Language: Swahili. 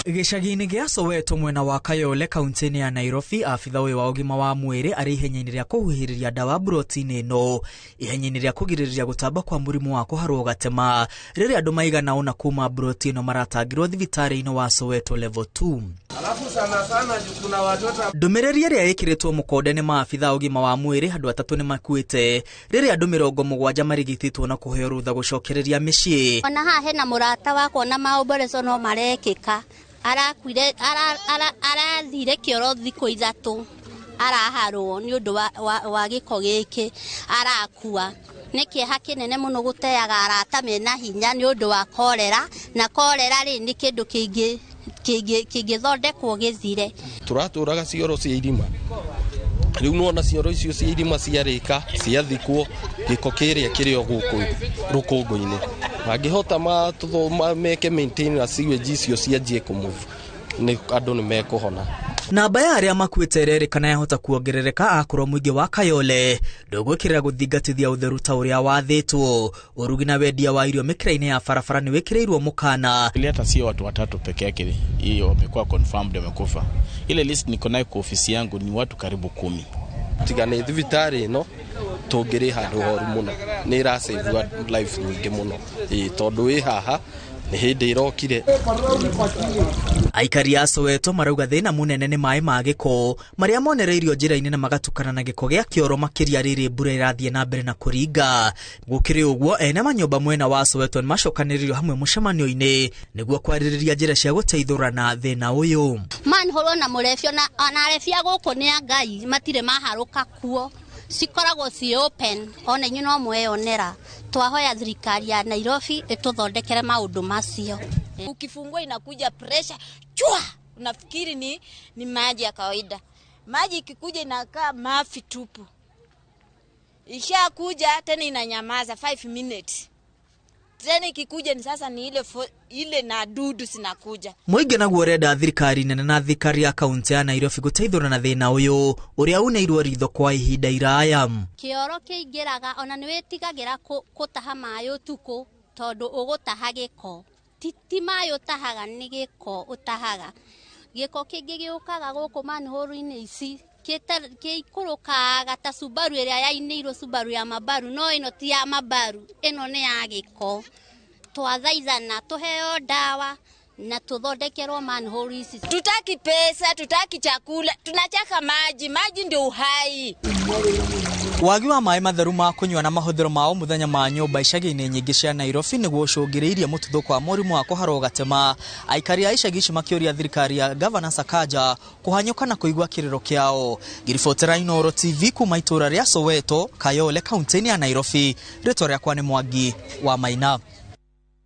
Gicagi-inĩ gĩa Soweto mwena wa Kayole kaunti-inĩ ya Nairobi, afitha ũyũ wa ũgima wa mwĩrĩ arĩ ihenyainĩ rĩa kũhuhĩrĩria ndawa mburoti-inĩ ĩno, ihenyainĩ rĩa kũgirĩrĩria gũtamba kwa mũrimũ wa kũharwo gatema, rĩrĩa andũ maigana ũna kuma mburoti ĩno maratangirwo thibitarĩ-inĩ wa Soweto level 2. Ndũmĩrĩri ĩrĩa ĩkĩrĩtwo mũkonde nĩ maabitha ũgima wa mwĩrĩ, andũ atatũ nĩ makuĩte rĩrĩa andũ 70 marigitĩtwo na kũheo rũtha gũcokereria mĩciĩ. Ona haha hena mũrata wakwa na maũmboreco no marekĩka, arakuire arathire kĩoro thikũ ithatũ, araharwo nĩ ũndũ wa gĩko gĩkĩ, arakua. Nĩ kĩeha kĩnene mũno gũteaga arata mena hinya nĩ ũndũ wa korera, na korera rĩ nĩ kĩndũ kĩngĩthondekwo gĩthire. Turatũraga cioro cia irima, rĩu nona cioro icio cia irima ciarĩka ciathikwo, gĩko kĩrĩa kĩrĩ o gũkũ rũkũngũ-inĩ angĩhota meke maintain na sewage icio cianjie kũmove, nĩ andũ nĩ mekũhona. Namba ya arĩa makuĩte ĩrerĩkana yahota kuongerereka akorwo mũingĩ wa Kayole ndũgwĩkĩrĩra gũthingatithia ũtheru ta ũrĩa wathĩtwo. Ũrugi na wendia wa irio mĩkĩra-inĩ ya barabara nĩ wĩkĩrĩirwo mũkana. Ile hata sio watu watatu peke yake hiyo wamekuwa confirmed wamekufa. Ile list niko nayo kwa ofisi yangu ni watu karibu 10. Tigane thibitarĩ ĩno tũngĩrĩ handũ horu mũno, nĩ ira save life nyingĩ mũno, tondũ ĩ haha nĩ hĩndĩ irokire. Aikari a Soweto marauga thĩna mũnene nĩ maĩ ma gĩko marĩa monereirio njĩra-inĩ na magatukana na gĩko gĩa kĩoro, makĩria rĩrĩ mbura ĩrathiĩ na mbere na kũringa. Gũkĩrĩ ũguo, ene manyũmba mwena wa Soweto nĩ macokanĩrĩirio hamwe mũcemanio-inĩ nĩguo kwarĩrĩria njĩra cia gũteithũrana thĩna ũyũ. Manhole na mũrebio na arefia gũkũ nĩ a Ngai matirĩ maharũka kuo, cikoragwo ci open, ona inyuĩ no mweyonera. Twahoya thirikari ya Nairobi ĩtũthondekere maũndũ macio. Ukifungua inakuja pressure chua, unafikiri ni maji ya kawaida. Maji ikikuja inakaa mafi tupu, ikishakuja tena inanyamaza 5 minutes, tena ikikuja ni sasa ni ile na dudu sinakuja. Mũingĩ naguo ũrenda thirikari nene na thirikari ya kaunti ya Nairobi gũteithũrana na thĩna ũyũ ũrĩa uneirwo ritho kwa ihinda iraya. Kĩoro kĩingĩraga ona nĩ wĩtigagĩra gũtaha maĩ ũtukũ tondũ ũgũtaha gĩko. Ti maĩ ũtahaga nĩ gĩko ũtahaga. Gĩko kĩngĩ gĩũkaga gũkũ manhole-inĩ ici kĩikũrũkaga ta Subaru ĩrĩa yainĩirwo Subaru ya Mabaru, no ĩno ti ya Mabaru, ĩno nĩ ya gĩko. Twathaithana tuheo dawa na tuthondekerwo manhole ici. Tutaki pesa, tutaki chakula, tunataka maji. Maji ndio uhai. Wagi wa maĩ matheru ma kũnyua na mahũthĩro ma o mũthenya ma nyũmba icagi-inĩ nyingĩ cia Nairobi nĩguo ũcũngĩrĩirie mũtuthũko wa mũrimũ wa kũharwo gatema. Aikari a icagi ici makĩũria thirikari ya Gavana Sakaja kũhanyũka na kũigua kĩrĩro kĩao. Ngiribotera Inooro TV kuma itũra rĩa Soweto, Kayole, kaunti-inĩ ya Nairobi. Rĩtwa rĩakwa nĩ Mwangi wa Maina.